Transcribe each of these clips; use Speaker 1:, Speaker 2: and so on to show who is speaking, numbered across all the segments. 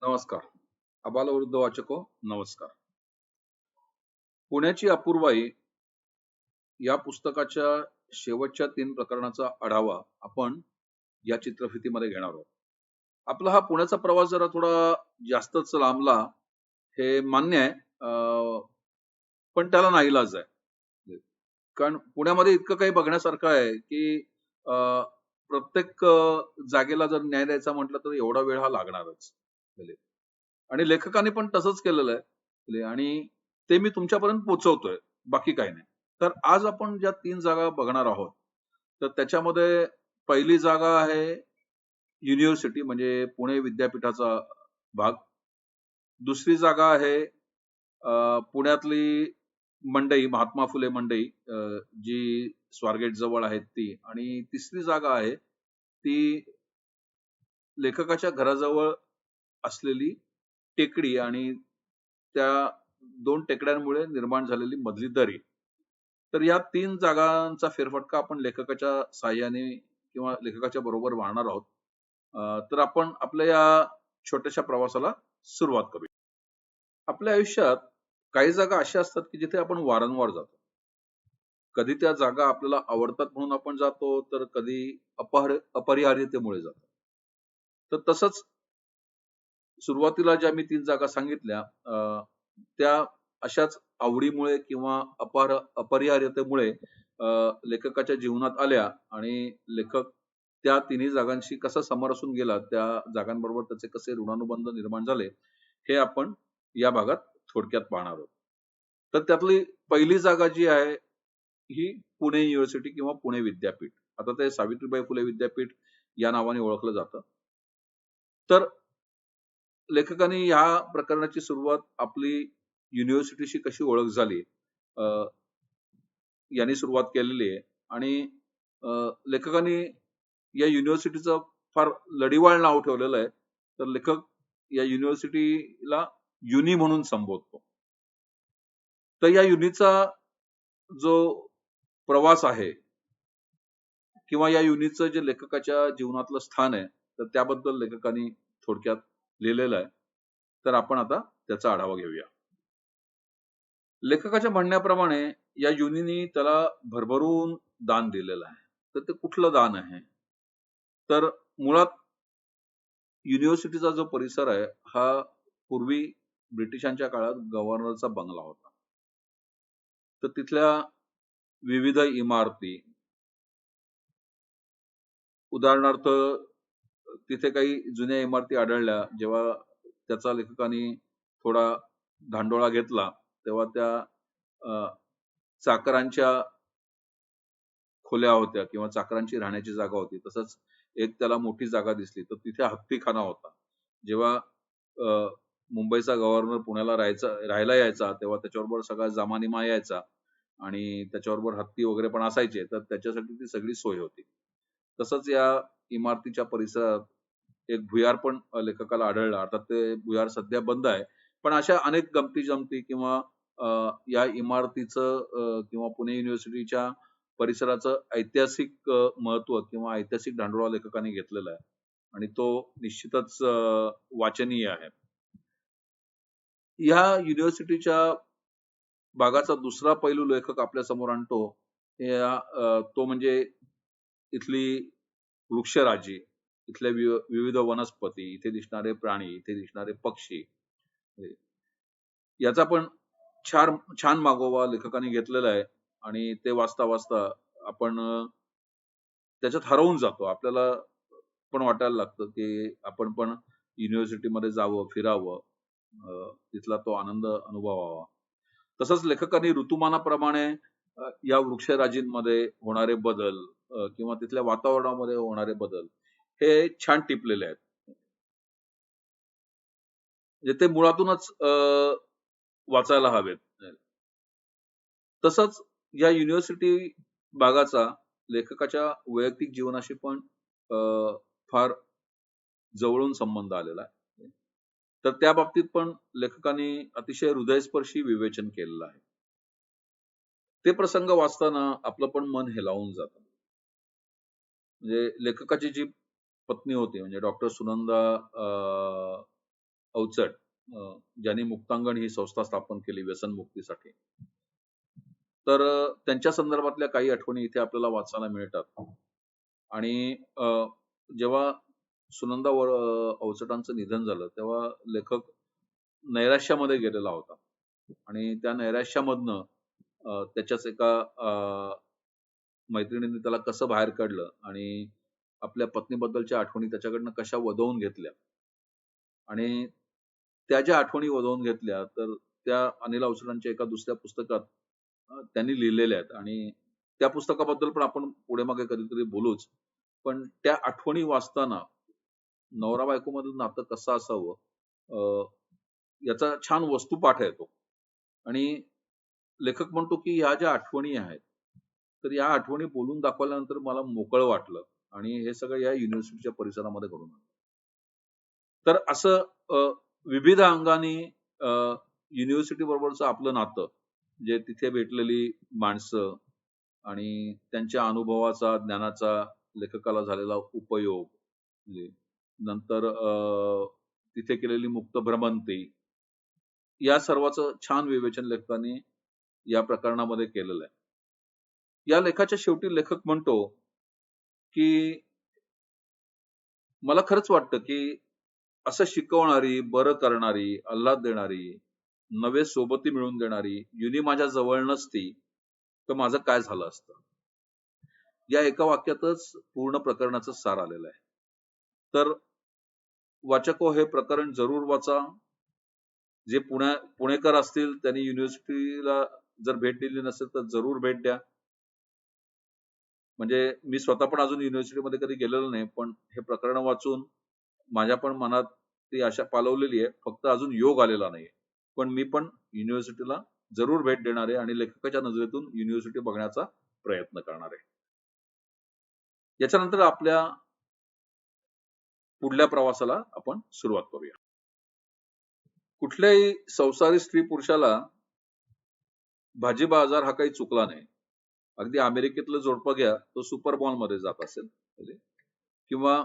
Speaker 1: नमस्कार. आबालवृद्ध वाचको, नमस्कार. पुण्याची अपूर्वाई या पुस्तकाच्या शेवटच्या 3 प्रकरणाचा आढावा आपण या चित्रफितीमध्ये घेणार आहोत. आपला हा पुण्याचा प्रवास जरा थोडा जास्तच लांबला, हे मान्य आहे. पण त्याला नाईलाज आहे. कारण पुण्यामध्ये इतकं काही बघण्यासारखं आहे, की अ, प्रत्येक जागेला जर न्याय द्यायचा म्हटलं, तर एवढा वेळ हा लागणारच. आणि लेखकाने पण तसंच केलेलं आहे आणि ते मी तुमच्यापर्यंत पोहोचवतोय. बाकी काही नाही. तर आज आपण ज्या 3 जागा बघणार आहोत, तर त्याच्यामध्ये पहिली जागा आहे युनिव्हर्सिटी म्हणजे पुणे विद्यापीठाचा भाग. दुसरी जागा आहे पुण्यातली मंडई, महात्मा फुले मंडई जी स्वारगेट जवळ आहेत ती आणि तिसरी जागा आहे ती लेखकाच्या घराजवळ असलेली टेकडी आणि त्या 2 टेकड्यांमुळे निर्माण झालेली मधली दरी. तर या 3 जागांचा फेरफटका आपण लेखकाच्या साहाय्याने किंवा लेखकाच्या बरोबर मारणार आहोत. तर आपण आपल्या या छोट्याशा प्रवासाला सुरुवात करूया. आपल्या आयुष्यात काही जागा अशा असतात, की जिथे आपण वारंवार जातो. कधी त्या जागा आपल्याला आवडतात म्हणून आपण जातो, तर कधी अपरिहार्यतेमुळे जातो. तर तसंच सुरुवातीला ज्या मी 3 जागा सांगितल्या त्या अशाच आवडीमुळे किंवा अपरिहार्यतेमुळे लेखकाच्या जीवनात आल्या आणि लेखक त्या तिन्ही जागांशी कसा समरसून गेला, त्या जागांबरोबर त्याचे कसे ऋणानुबंध निर्माण झाले, हे आपण या भागात थोडक्यात पाहणार आहोत. तर त्यातली पहिली जागा जी आहे, ही पुणे युनिव्हर्सिटी किंवा पुणे विद्यापीठ. आता ते सावित्रीबाई फुले विद्यापीठ या नावाने ओळखलं जातं. तर लेखकाने ह्या प्रकरणाची सुरुवात आपली युनिव्हर्सिटीशी कशी ओळख झाली अ, यांनी सुरुवात केलेली आहे आणि लेखकाने या युनिव्हर्सिटीचं फार लढिवाळ नाव ठेवलेलं आहे. तर लेखक या युनिव्हर्सिटीला युनी म्हणून संबोधतो. तर या युनीचा जो प्रवास आहे किंवा या युनिटचं जे लेखकाच्या जीवनातलं स्थान आहे, तर त्याबद्दल लेखकाने थोडक्यात लिहिलेलं आहे. तर आपण आता त्याचा आढावा घेऊया. लेखकाच्या म्हणण्याप्रमाणे या युनीनी त्याला भरभरून दान दिलेलं आहे. तर ते कुठलं दान आहे? तर मुळात युनिव्हर्सिटीचा जो परिसर आहे, हा पूर्वी ब्रिटिशांच्या काळात गव्हर्नरचा बंगला होता. तर तिथल्या विविध इमारती, उदाहरणार्थ तिथे काही जुन्या इमारती आढळल्या. जेव्हा त्याचा लेखकाने थोडा धांडोळा घेतला, तेव्हा त्या अ, चाकरांच्या खोल्या होत्या किंवा चाकरांची राहण्याची जागा होती. तसंच एक त्याला मोठी जागा दिसली, तर तिथे हत्तीखाना होता. जेव्हा अ, मुंबईचा गव्हर्नर पुण्याला राहायला यायचा, तेव्हा त्याच्याबरोबर सगळा जमानिमा यायचा आणि त्याच्याबरोबर हत्ती वगैरे पण असायचे. तर त्याच्यासाठी ती सगळी सोय होती. तसंच या इमारतीच्या परिसरात एक भुयार पण लेखकाला आढळलं. अर्थात ते भुयार सध्या बंद आहे. पण अशा अनेक गमती-जमती किंवा या इमारतीचं किंवा पुणे युनिव्हर्सिटीच्या परिसराचं ऐतिहासिक महत्त्व किंवा ऐतिहासिक धांडोळा लेखकाने घेतलेला आहे आणि तो निश्चितच वाचनीय आहे. ह्या युनिव्हर्सिटीच्या भागाचा दुसरा पैलू लेखक आपल्यासमोर आणतो. तो म्हणजे इथली वृक्षराजी, इथल्या विविध वनस्पती, इथे दिसणारे प्राणी, इथे दिसणारे पक्षी. याचा पण छान छान मागोवा लेखकाने घेतलेला आहे आणि ते वाचता आपण त्याच्यात हरवून जातो. आपल्याला पण वाटायला लागतं, की आपण पण युनिव्हर्सिटीमध्ये जावं, फिरावं, तिथला तो आनंद अनुभवावा. तसंच लेखकाने ऋतुमानाप्रमाणे या वृक्षराजींमध्ये होणारे बदल किंवा तिथल्या वातावरणामध्ये होणारे बदल हे छान टिपलेले आहेत. म्हणजे ते मुळातूनच वाचायला हवेत. तसंच या युनिव्हर्सिटी भागाचा लेखकाच्या वैयक्तिक जीवनाशी पण अ, फार जवळून संबंध आलेला आहे. तर त्या बाबतीत पण लेखकाने अतिशय हृदयस्पर्शी विवेचन केलेलं आहे. ते प्रसंग वाचताना आपलं पण मन हेलावून जातं. म्हणजे लेखकाची जी पत्नी होती म्हणजे डॉक्टर सुनंदा अवचट ज्यांनी मुक्तांगण ही संस्था स्थापन केली व्यसनमुक्तीसाठी. तर त्यांच्या संदर्भातल्या काही आठवणी इथे आपल्याला वाचायला मिळतात. आणि जेव्हा सुनंदा अवचटांचं निधन झालं, तेव्हा लेखक नैराश्यामध्ये गेलेला होता. आणि त्या नैराश्यामधनं त्याच्याच एका मैत्रिणीने त्याला कसं बाहेर काढलं आणि आपल्या पत्नीबद्दलच्या आठवणी त्याच्याकडनं कशा वदवून घेतल्या आणि त्या ज्या आठवणी वदवून घेतल्या, तर त्या अनिल अवचटांच्या एका दुसऱ्या पुस्तकात त्यांनी लिहिलेल्या आहेत आणि त्या पुस्तकाबद्दल पण आपण पुढे मागे कधीतरी बोलूच. पण त्या आठवणी वाचताना नवरा बायकोमधलं नातं कसं असावं याचा छान वस्तुपाठ आहे तो. आणि लेखक म्हणतो की ह्या ज्या आठवणी आहेत, तर या आठवणी बोलून दाखवल्यानंतर मला मोकळं वाटलं आणि हे सगळं या युनिव्हर्सिटीच्या परिसरामध्ये घडून आलं. तर असं विविध अंगाने युनिव्हर्सिटी बरोबरचं आपलं नातं, जे तिथे भेटलेली माणसं आणि त्यांच्या अनुभवाचा, ज्ञानाचा लेखकाला झालेला उपयोग, म्हणजे नंतर तिथे केलेली मुक्त भ्रमंती, या सर्वाचं छान विवेचन लेखकाने या प्रकरणामध्ये केलेलं आहे. या लेखाच्या शेवटी लेखक म्हणतो, की मला खरंच वाटतं, की असं शिकवणारी, बरं करणारी, आल्हाद देणारी, नवे सोबती मिळवून देणारी युनी माझ्या जवळ नसती, तर माझं काय झालं असतं? या एका वाक्यातच पूर्ण प्रकरणाचं सार आलेलं आहे. तर वाचको हे प्रकरण जरूर वाचा. जे पुणेकर असतील त्यांनी युनिव्हर्सिटीला जर भेट दिली नसेल तर जरूर भेट द्या. म्हणजे मी स्वतः पण अजून युनिव्हर्सिटीमध्ये कधी गेलेलो नाही, पण हे प्रकरण वाचून माझ्या पण मनात ती आशा पालवलेली आहे. फक्त अजून योग आलेला नाहीये. पण मी पण युनिव्हर्सिटीला जरूर भेट देणार आहे आणि लेखकाच्या नजरेतून युनिव्हर्सिटी बघण्याचा प्रयत्न करणार आहे. याच्यानंतर आपल्या पुढल्या प्रवासाला आपण सुरुवात करूया. कुठल्याही संसारी स्त्री पुरुषाला भाजी बाजार हा काही चुकला नाही. अगदी अमेरिकेतलं जोडपं घ्या, तो सुपर मॉलमध्ये जात असेल म्हणजे, किंवा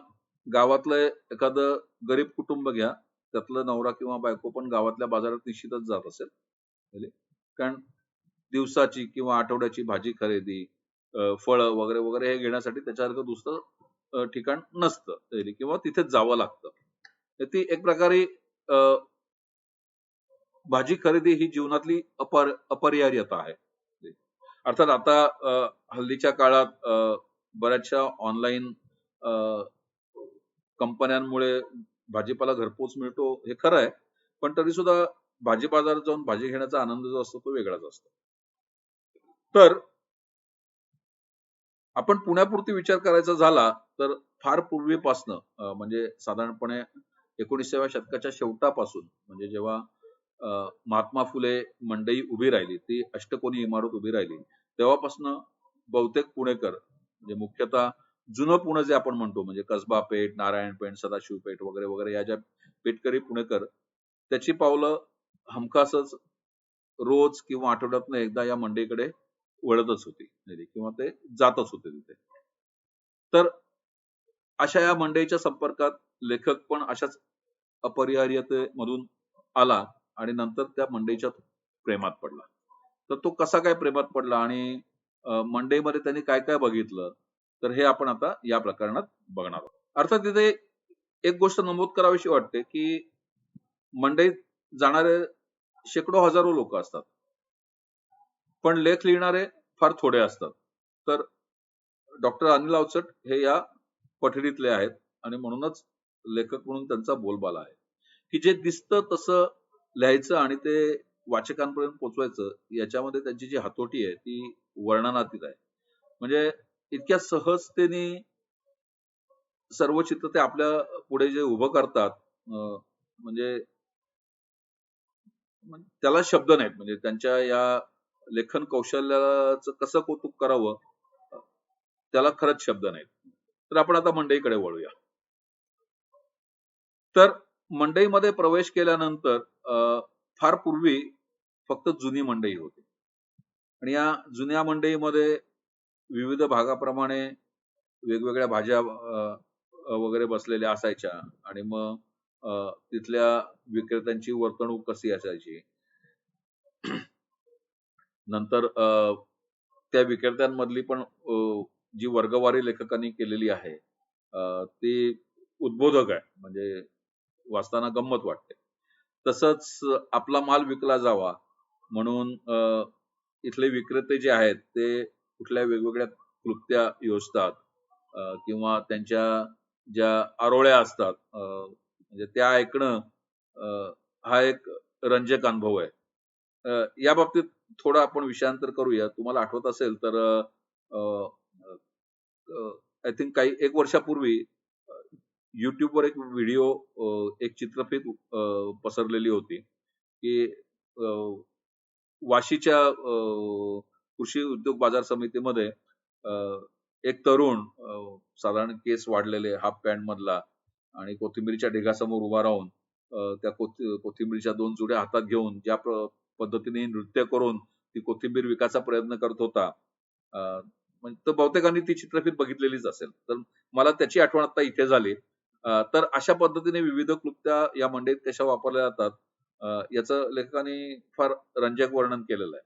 Speaker 1: गावातलं एखादं गरीब कुटुंब घ्या, त्यातलं नवरा किंवा बायको पण गावातल्या बाजारात निश्चितच जात असेल म्हणजे. कारण दिवसाची किंवा आठवड्याची भाजी खरेदी, फळं वगैरे वगैरे हे घेण्यासाठी त्याच्यासारखं दुसरं ठिकाण नसतं किंवा तिथेच जावं लागतं. तर ती एक प्रकारे भाजी खरेदी ही जीवनातली अपरिहार्यता आहे. अर्थात आता हल्लीच्या काळात बऱ्याचशा ऑनलाईन कंपन्यांमुळे भाजीपाला घरपोच मिळतो हे खरं आहे. पण तरी सुद्धा भाजी बाजारात जाऊन भाजी घेण्याचा आनंद जो असतो तो वेगळाच असतो. तर आपण पुण्यापुरती विचार करायचा झाला तर फार पूर्वीपासनं म्हणजे साधारणपणे 19व्या शतकाच्या शेवटापासून, म्हणजे जेव्हा महात्मा फुले मंडई उभी राहिली, ती अष्टकोनी इमारत उभी राहिली, तेव्हापासनं बहुतेक पुणेकर म्हणजे मुख्यतः जुनं पुणे जे आपण म्हणतो म्हणजे कसबा पेठ, नारायण पेठ, सदाशिव पेठ वगैरे वगैरे या ज्या पेठकरी पुणेकर, त्याची पावलं हमखासच रोज किंवा आठवड्यातनं एकदा या मंडईकडे वळतच होती किंवा ते जातच होते तिथे. तर अशा या मंडईच्या संपर्कात लेखक पण अशाच अपरिहार्यतेमधून आला आणि नंतर त्या मंडईच्या प्रेमात पडला. तर तो कसा काय प्रेमात पडला आणि मंडईमध्ये त्यांनी काय काय बघितलं, तर हे आपण आता या प्रकरणात बघणार आहोत. अर्थात तिथे एक गोष्ट नमूद करावीशी वाटते, की मंडईत जाणारे शेकडो हजारो लोक असतात, पण लेख लिहिणारे फार थोडे असतात. तर डॉक्टर अनिल अवचट हे या पठडीतले आहेत आणि म्हणूनच लेखक म्हणून त्यांचा बोलबाला आहे, की जे दिसतं तसं लिहायचं आणि ते वाचकांपर्यंत पोहोचवायचं, याच्यामध्ये त्यांची जी हातोटी आहे ती वर्णनातीत आहे. म्हणजे इतक्या सहजतेने सर्व चित्र ते आपल्या पुढे जे उभं करतात, म्हणजे त्याला शब्द नाहीत. म्हणजे त्यांच्या या लेखन कौशल्याचं कसं कौतुक करावं, त्याला खरंच शब्द नाहीत. तर आपण आता मंडईकडे वळूया. तर मंडईमध्ये प्रवेश केल्यानंतर फार पूर्वी फक्त जुनी मंडई होती आणि या जुन्या मंडईमध्ये विविध भागाप्रमाणे वेगवेगळ्या भाज्या वगैरे बसलेल्या असायच्या आणि मग तिथल्या विक्रेत्यांची वर्तणूक कशी असायची. नंतर त्या विक्रेत्यांमधली पण जी वर्गवारी लेखकांनी केलेली आहे ती उद्बोधक आहे. म्हणजे वाचताना गंमत वाटते. तसंच आपला माल विकला जावा म्हणून इथले विक्रेते जे आहेत ते कुठल्या वेगवेगळ्या क्लुप्त्या योजतात किंवा त्यांच्या ज्या आरोळ्या असतात म्हणजे त्या ऐकणं हा एक रंजक अनुभव आहे. या बाबतीत थोडं आपण विषयांतर करूया. तुम्हाला आठवत असेल तर आय थिंक काही 1 वर्षापूर्वी YouTubeवर एक व्हिडिओ एक चित्रफित पसरलेली होती, की अ, वाशीच्या कृषी उद्योग बाजार समितीमध्ये अ, एक तरुण साधारण केस वाढलेले हाफ पॅन्ट मधला आणि कोथिंबीरच्या ढिगासमोर उभा राहून त्या कोथिंबीरच्या 2 जुड्या हातात घेऊन ज्या पद्धतीने नृत्य करून ती कोथिंबीर विकायचा प्रयत्न करत होता. अ, म्हणजे तर बहुतेकांनी ती चित्रफित बघितलेलीच असेल. तर मला त्याची आठवण आता इथे झाली. तर अशा पद्धतीने विविध क्लुप्त्या या मंडईत कशा वापरल्या जातात याचं लेखकाने फार रंजक वर्णन केलेलं आहे.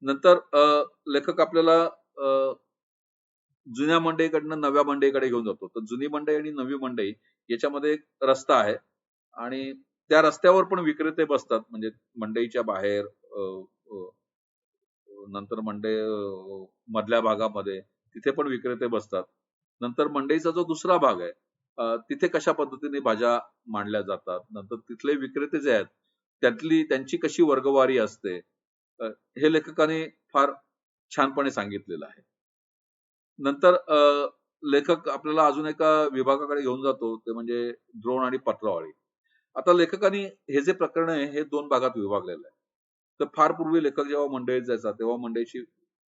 Speaker 1: नंतर लेखक आपल्याला जुन्या मंडईकडनं नव्या मंडईकडे घेऊन जातो. तर जुनी मंडई आणि नवी मंडई याच्यामध्ये एक रस्ता आहे आणि त्या रस्त्यावर पण विक्रेते बसतात. म्हणजे मंडईच्या बाहेर अ, अ, नंतर मंडई मधल्या भागामध्ये तिथे पण विक्रेते बसतात. नंतर मंडईचा जो दुसरा भाग आहे तिथे कशा पद्धतीने भाज्या मांडल्या जातात. नंतर तिथले विक्रेते जे आहेत त्यांची कशी वर्गवारी असते. अ, हे लेखकाने फार छानपणे सांगितलेलं आहे. नंतर लेखक आपल्याला अजून एका विभागाकडे घेऊन जातो ते म्हणजे ड्रोन आणि पत्रावळी. आता लेखकाने हे जे प्रकरण आहे हे 2 भागात विभागलेलं आहे. तर फार पूर्वी लेखक जेव्हा मंडईत जायचा तेव्हा मंडईची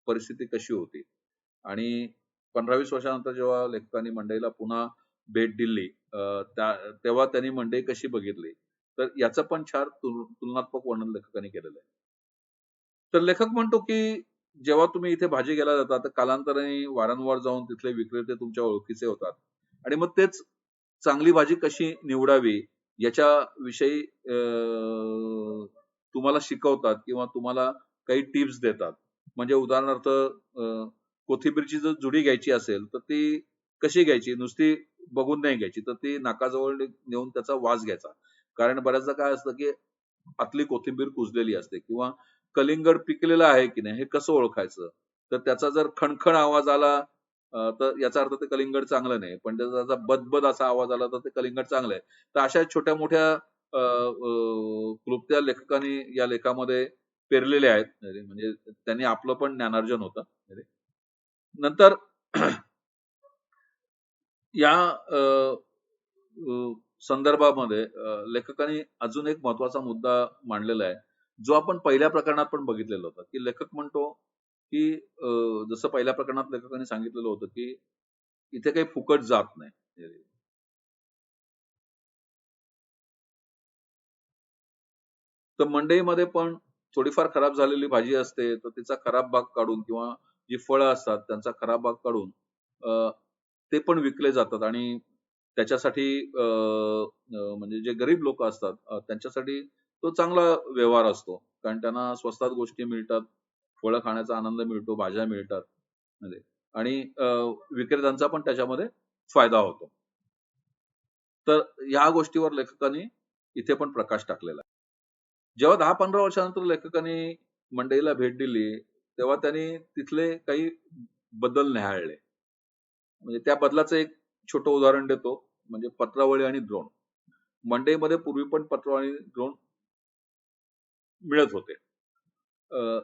Speaker 1: परिस्थिती कशी होती आणि 15-20 वर्षानंतर जेव्हा लेखकाने मंडईला पुन्हा भेट दिली तेव्हा त्यांनी मंडई कशी बघितली. तर याचं पण छान तुलनात्मक वर्णन लेखकाने केलेलं आहे. तर लेखक म्हणतो, की जेव्हा तुम्ही इथे भाजी घ्यायला जाता, तर कालांतराने वारंवार जाऊन तिथले विक्रेते तुमच्या ओळखीचे होतात आणि मग तेच चांगली भाजी कशी निवडावी याच्याविषयी तुम्हाला शिकवतात किंवा तुम्हाला काही टिप्स देतात. म्हणजे उदाहरणार्थ कोथिंबीरची जर जुडी घ्यायची असेल, तर ती कशी घ्यायची? नुसती बघून नाही घ्यायची, तर ती नाकाजवळ नेऊन त्याचा वास घ्यायचा. कारण बऱ्याचदा काय असतं, की आतली कोथिंबीर कुजलेली असते किंवा कलिंगड पिकलेलं आहे की नाही हे कसं ओळखायचं? तर त्याचा जर खणखण आवाज आला तर याचा अर्थ ते कलिंगड चांगलं नाही. पण जर त्याचा बदबद असा आवाज आला तर ते कलिंगड चांगलं आहे. तर अशा छोट्या-मोठ्या क्लुप्त्या लेखकाने या लेखामध्ये पेरलेल्या आहेत. म्हणजे त्यांनी आपलं पण ज्ञानार्जन होतं. नंतर या अ, अ, संदर्भामध्ये लेखकाने अजून एक महत्त्वाचा मुद्दा मांडलेला आहे, जो आपण पहिल्या प्रकरणात पण बघितलेला होता, की लेखक म्हणतो, की जसं पहिल्या प्रकरणात लेखकाने सांगितलेलं होतं, की इथे काही फुकट जात नाही. तर मंडईमध्ये पण थोडीफार खराब झालेली भाजी असते, तर तिचा खराब भाग काढून किंवा जी फळं असतात त्यांचा खराब भाग काढून ते पण विकले जातात आणि त्याच्यासाठी म्हणजे जे गरीब लोकं असतात त्यांच्यासाठी तो चांगला व्यवहार असतो. कारण त्यांना स्वस्तात गोष्टी मिळतात, फळं खाण्याचा आनंद मिळतो, भाज्या मिळतात. म्हणजे आणि विक्रेत्यांचा पण त्याच्यामध्ये फायदा होतो. तर ह्या गोष्टीवर लेखकाने इथे पण प्रकाश टाकलेला आहे. जेव्हा 10-15 वर्षानंतर लेखकाने मंडईला भेट दिली, तेव्हा त्यांनी तिथले काही बदल न्याहाळले. म्हणजे त्या बदलाचं एक छोटं उदाहरण देतो, म्हणजे पत्रावळी आणि ड्रोन. मंडईमध्ये पूर्वी पण पत्रावळी, ड्रोन मिळत होते. अ,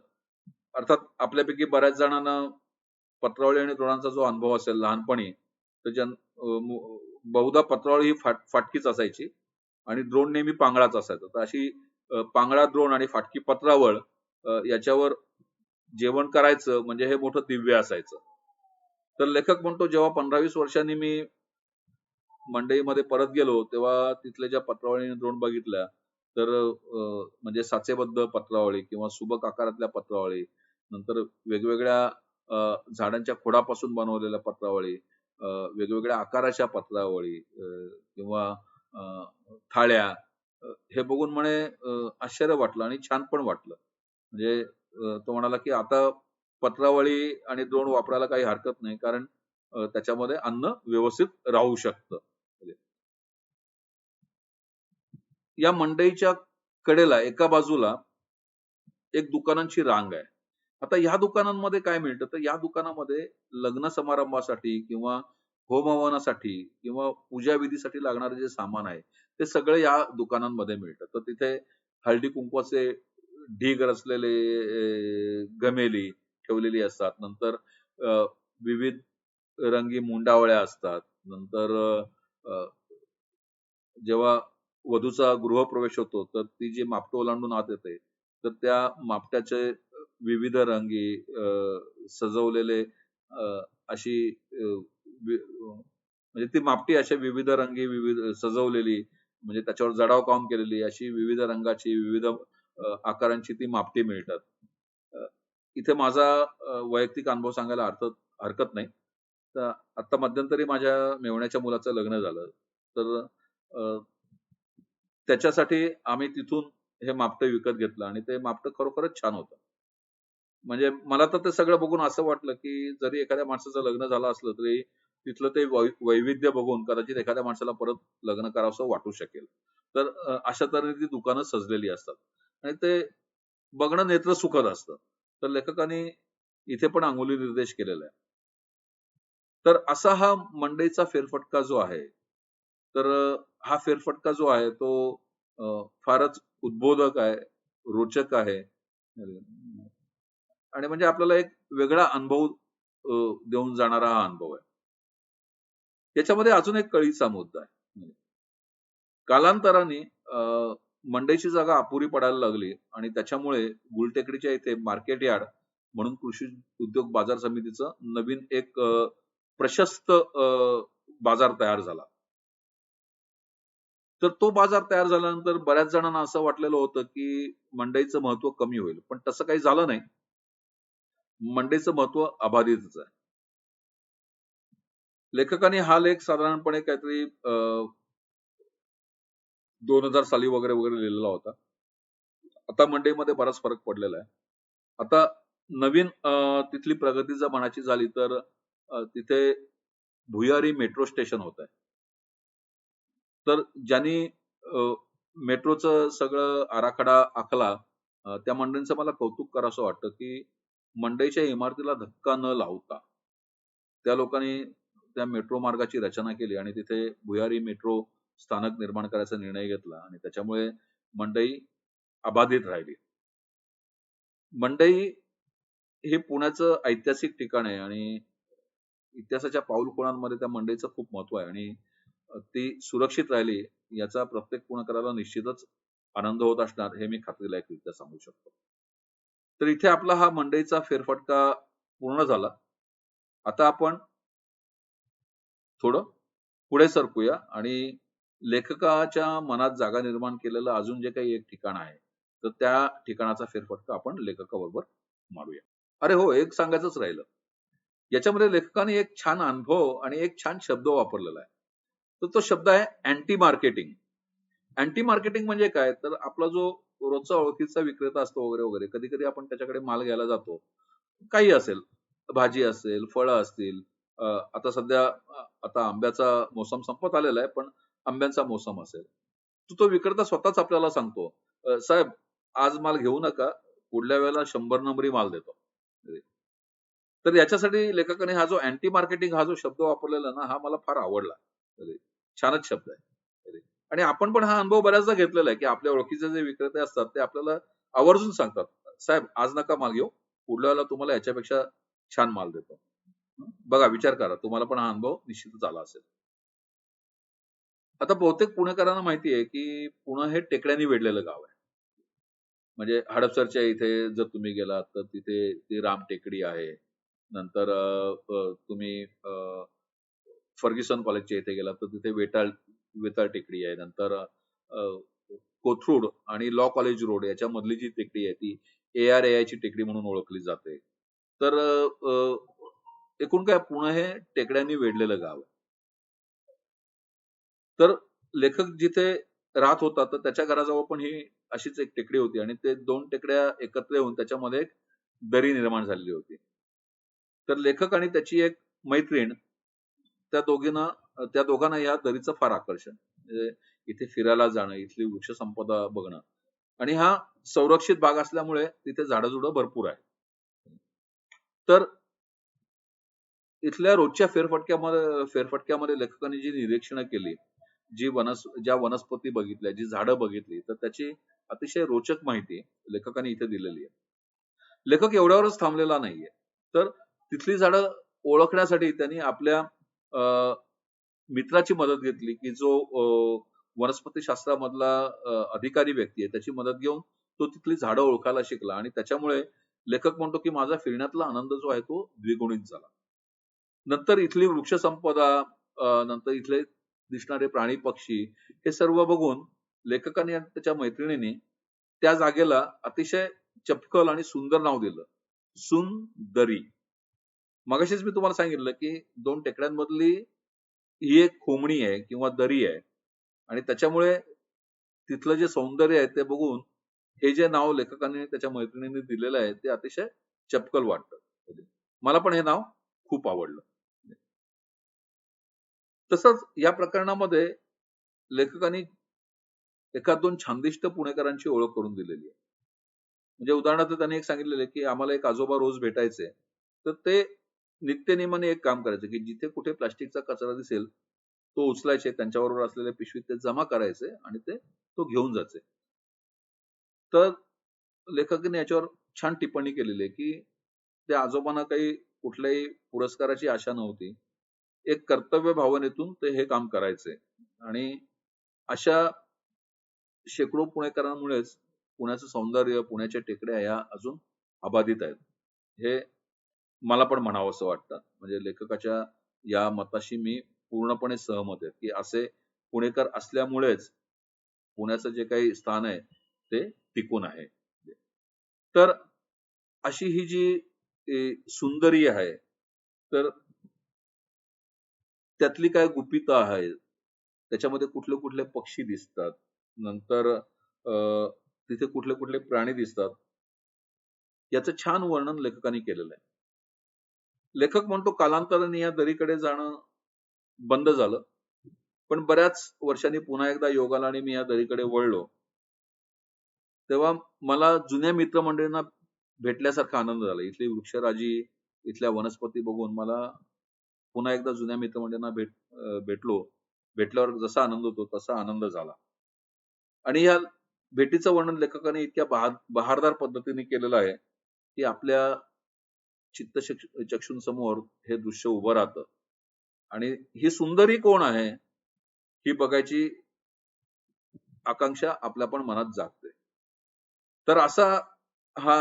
Speaker 1: अर्थात आपल्यापैकी बऱ्याच जणांना पत्रावळी आणि ड्रोनाचा जो अनुभव असेल लहानपणी, तर बहुधा पत्रावळी ही फाटकीच असायची आणि ड्रोन नेहमी पांगळाच असायचा. तर अशी पांगळा ड्रोन आणि फाटकी पत्रावळ याच्यावर जेवण करायचं म्हणजे हे मोठं दिव्य असायचं. तर लेखक म्हणतो जेव्हा 15-20 वर्षांनी मी मंडईमध्ये परत गेलो, तेव्हा तिथल्या ज्या पत्रावळी आणि ड्रोन बघितल्या, तर म्हणजे साचेबद्ध पत्रावळी किंवा सुबक आकारातल्या पत्रावळी, नंतर वेगवेगळ्या झाडांच्या खोडापासून बनवलेल्या पत्रावळी, वेगवेगळ्या आकाराच्या पत्रावळी किंवा थाळ्या हे बघून म्हणे आश्चर्य वाटलं आणि छान पण वाटलं. म्हणजे तो म्हणाला, की आता पत्रावळी आणि ड्रोन वापरायला काही हरकत नाही कारण त्याच्यामध्ये अन्न व्यवस्थित राहू शकतं. म्हणजे या मंडईच्या कडेला एका बाजूला एक दुकानांची रांग आहे. आता ह्या दुकानांमध्ये काय मिळतं, तर या दुकानामध्ये लग्न समारंभासाठी किंवा होम-हवनासाठी किंवा पूजाविधीसाठी लागणारे जे सामान आहे, ते सगळं या दुकानांमध्ये मिळतं. तर तिथे हळदी-कुंकवाचे ढीग रचलेले घमेली ठेवलेली असतात. नंतर अ, विविध रंगी मुंडावळ्या असतात. नंतर अ, जेव्हा वधूचा गृहप्रवेश होतो, तर ती जी मापटं ओलांडून आत येते, तर त्या मापट्याचे विविध रंगी सजवलेले अशी म्हणजे ती मापटी अशा विविध रंगी, विविध सजवलेली म्हणजे त्याच्यावर जडाव काम केलेली अशी विविध रंगाची, विविध आकारांची ती मापटी मिळतात. अ, इथे माझा वैयक्तिक अनुभव सांगायला हरकत नाही. तर आता मध्यंतरी माझ्या मेव्हण्याच्या मुलाचं लग्न झालं. तर अ, त्याच्यासाठी आम्ही तिथून हे मापटं विकत घेतलं आणि ते मापटं खरोखरच छान होतं. म्हणजे मला तर ते सगळं बघून असं वाटलं, की जरी एखाद्या माणसाचं लग्न झालं असलं, तरी तिथलं ते वैविध्य बघून कदाचित एखाद्या माणसाला परत लग्न करावसं वाटू शकेल. तर अशा तऱ्हेने ती दुकानं सजलेली असतात आणि ते बघणं नेत्रसुखद असतं. तर लेखकाने इथे पण अंगुली निर्देश केलेला आहे. तर असा हा मंडईचा फेरफटका जो आहे, तर हा फेरफटका जो आहे तो फारच उद्बोधक आहे, रोचक आहे. आणि म्हणजे आपल्याला एक वेगळा अनुभव देऊन जाणारा हा अनुभव आहे. याच्यामध्ये अजून एक कळीचा मुद्दा आहे. कालांतराने अ, मंडईची जागा अपुरी पडायला लागली आणि त्याच्यामुळे गुलटेकडीच्या इथे मार्केट यार्ड म्हणून कृषी उद्योग बाजार समितीचं नवीन एक प्रशस्त बाजार तयार झाला. तर तो बाजार तयार झाल्यानंतर बऱ्याच जणांना असं वाटलेलं होतं, की मंडईचं महत्त्व कमी होईल. पण तसं काही झालं नाही. मंडईचं महत्त्व अबाधितच आहे. लेखकाने हा लेख साधारणपणे काहीतरी 2000 साली वगैरे वगैरे लिहिलेला होता. आता मंडईमध्ये बराच फरक पडलेला आहे. आता नवीन तिथली प्रगती जर म्हणायची झाली तर तिथे भुयारी मेट्रो स्टेशन होतंय. तर ज्यांनी मेट्रोचं सगळं आराखडा आखला त्या मंडळींचं मला कौतुक करावसं वाटतं, की मंडईच्या इमारतीला धक्का न लावता त्या लोकांनी त्या मेट्रो मार्गाची रचना केली आणि तिथे भुयारी मेट्रो स्थानक निर्माण करायचा निर्णय घेतला आणि त्याच्यामुळे मंडई अबाधित राहिली. मंडई हे पुण्याचं ऐतिहासिक ठिकाण आहे आणि इतिहासाच्या पाऊलखुणांमध्ये त्या मंडईचं खूप महत्व आहे आणि ती सुरक्षित राहिली याचा प्रत्येक पुणेकराला निश्चितच आनंद होत असणार हे मी खात्रीलायकरित्या सांगू शकतो. तर इथे आपला हा मंडईचा फेरफटका पूर्ण झाला. आता आपण थोडं पुढे सरकूया आणि लेखकाच्या मनात जागा निर्माण केलेलं अजून जे काही एक ठिकाण आहे, तर त्या ठिकाणाचा फेरफटका आपण लेखकाबरोबर मारूया. अरे हो, एक सांगायचंच राहिलं. याच्यामध्ये लेखकाने एक छान अनुभव आणि एक छान शब्द वापरलेला आहे. तर तो शब्द आहे अँटी मार्केटिंग. अँटी मार्केटिंग म्हणजे काय? तर आपला जो रोजचा ओळखीचा विक्रेता असतो वगैरे, वगैरे. कधी-कधी आपण त्याच्याकडे माल घ्यायला जातो. काही असेल, भाजी असेल, फळं असतील. आता सध्या आता आंब्याचा मोसम संपत आलेला आहे, पण आंब्यांचा मोसम असेल. तर तो विक्रेता स्वतःच आपल्याला सांगतो, "साहेब आज माल घेऊ नका. पुढल्या वेळेला 100 नंबरी माल देतो." तर याच्यासाठी लेखकाने हा जो अँटी मार्केटिंग हा जो शब्द वापरलेला ना, हा मला फार आवडला. छानच शब्द आहे. आणि आपण पण हा अनुभव बऱ्याचदा घेतलेला आहे, की आपल्या ओळखीचे जे विक्रेते असतात, ते आपल्याला आवर्जून सांगतात, "साहेब आज नका माल घेऊ. पुढल्या वेळेला तुम्हाला याच्यापेक्षा छान माल देतो." बघा विचार करा. तुम्हाला पण हा अनुभव निश्चितच आला असेल. आता बहुतेक पुणेकरांना माहिती आहे, की पुणे हे टेकड्यांनी वेढलेलं गाव आहे. म्हणजे हडपसरच्या इथे जर तुम्ही गेलात, तर तिथे ती राम टेकडी आहे. नंतर तुम्ही फर्ग्युसन कॉलेजच्या इथे गेलात, तर तिथे वेताळ टेकडी आहे. नंतर कोथरूड आणि लॉ कॉलेज रोड याच्यामधली जी टेकडी आहे, ती ARAI टेकडी म्हणून ओळखली जाते. तर एकूण काय पुणे हे टेकड्यांनी वेढलेलं गाव आहे. तर लेखक जिथे राहत होता तर त्याच्या घराजवळ पण ही अशीच एक टेकडी होती आणि ते 2 टेकड्या एकत्र येऊन त्याच्यामध्ये एक दरी निर्माण झालेली होती. तर लेखक आणि त्याची एक मैत्रीण त्या दोघांना या दरीचं फार आकर्षण. म्हणजे इथे फिरायला जाणं, इथली वृक्षसंपदा बघणं आणि हा संरक्षित भाग असल्यामुळे तिथे झाडं-झुडं भरपूर आहेत. तर इथल्या रोजच्या फेरफटक्यामध्ये लेखकांनी जी निरीक्षणं केली, ज्या वनस्पती बघितल्या, जी झाडं बघितली, तर त्याची अतिशय रोचक माहिती लेखकांनी इथे दिलेली आहे. लेखक एवढ्यावरच थांबलेला नाहीये. तर तिथली झाडं ओळखण्यासाठी त्यांनी आपल्या अ, मित्राची मदत घेतली, की जो वनस्पतीशास्त्रामधला अधिकारी व्यक्ती आहे, त्याची मदत घेऊन तो तिथली झाडं ओळखायला शिकला आणि त्याच्यामुळे लेखक म्हणतो, की माझा फिरण्यातला आनंद जो आहे तो द्विगुणित झाला. नंतर इथली वृक्षसंपदा, नंतर इथले दिसणारे प्राणी पक्षी हे सर्व बघून लेखकाने आणि त्याच्या मैत्रिणीने त्या जागेला अतिशय चपकल आणि सुंदर नाव दिलं. सुंदरी. मगाशीच मी तुम्हाला सांगितलं, की 2 टेकड्यांमधली ही एक खोमणी आहे किंवा दरी आहे आणि त्याच्यामुळे तिथलं जे सौंदर्य आहे ते बघून हे जे नाव लेखकाने त्याच्या मैत्रिणीने दिलेलं आहे ते अतिशय चपकल वाटतं. मला पण हे नाव खूप आवडलं. तसंच या प्रकरणामध्ये लेखकांनी एखाद 2 छानदिष्ट पुणेकरांची ओळख करून दिलेली आहे. म्हणजे उदाहरणार्थ त्यांनी एक सांगितलेलं आहे, की आम्हाला एक आजोबा रोज भेटायचे. तर ते नित्यनेमाने एक काम करायचे, की जिथे कुठे प्लास्टिकचा कचरा दिसेल, तो उचलायचे, त्यांच्याबरोबर असलेल्या पिशवीत ते जमा करायचे आणि तो घेऊन जायचे. तर लेखकाने याच्यावर छान टिप्पणी केलेली आहे, की त्या आजोबांना काही कुठल्याही पुरस्काराची आशा नव्हती. एक कर्तव्य भावनेतून ते हे काम करायचे आणि अशा शेकडो पुणेकरांमुळेच पुण्याचं सौंदर्य, पुण्याच्या टेकड्या ह्या अजून अबाधित आहेत. हे मला पण म्हणावंसं वाटतं. म्हणजे लेखकाच्या या मताशी मी पूर्णपणे सहमत आहे, की असे पुणेकर असल्यामुळेच पुण्याचं जे काही स्थान आहे, ते टिकून आहे. तर अशी ही जी सुंदरी आहे, तर त्यातली काय गुपितं आहेत, त्याच्यामध्ये कुठले-कुठले पक्षी दिसतात, नंतर तिथे कुठले-कुठले प्राणी दिसतात, याचं छान वर्णन लेखकाने केलेलं आहे. लेखक म्हणतो कालांतराने या दरीकडे जाणं बंद झालं. पण बऱ्याच वर्षांनी पुन्हा एकदा योगाला मी या दरीकडे वळलो. तेव्हा मला जुन्या मित्रमंडळींना भेटल्यासारखा आनंद झाला. इथली वृक्षराजी, इथल्या वनस्पती बघून मला पुन्हा एकदा जुन्या मित्रमंडळींना भेटलो. भेटल्यावर जसा आनंद होतो तसा आनंद झाला. आणि या भेटीचं वर्णन लेखकाने इतक्या बहारदार पद्धतीने केलेलं आहे, की आपल्या चक्षुंसमोर हे दृश्य उभं राहतं. आणि ही सुंदरी कोण आहे, ही बघायची आकांक्षा आपल्या पण मनात जागते. तर असा हा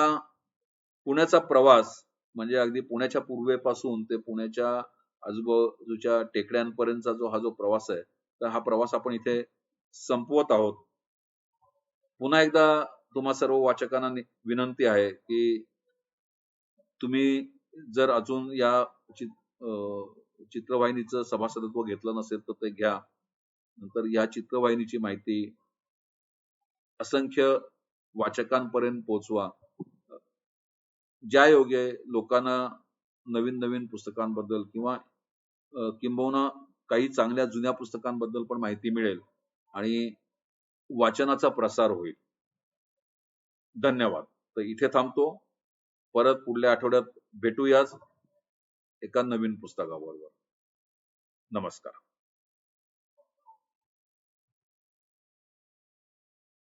Speaker 1: पुण्याचा प्रवास म्हणजे अगदी पुण्याच्या पूर्वेपासून ते पुण्याच्या आजूबाजूच्या टेकड्यांपर्यंतचा हा जो प्रवास आहे, तर हा प्रवास आपण इथे संपवत आहोत. पुन्हा एकदा तुम्हा सर्व वाचकांना विनंती आहे, की तुम्ही जर अजून या चित्रवाहिनीचं सभासदत्व घेतलं नसेल, तर ते घ्या. नंतर या चित्रवाहिनीची माहिती असंख्य वाचकांपर्यंत पोहोचवा. ज्यायोगे लोकांना नवीन-नवीन पुस्तकांबद्दल किंवा किंबहुना काही चांगल्या जुन्या पुस्तकांबद्दल पण माहिती मिळेल आणि वाचनाचा प्रसार होईल. धन्यवाद. तर इथे थांबतो. परत पुढल्या आठवड्यात भेटूयाच एका नवीन पुस्तकाबरोबर. नमस्कार.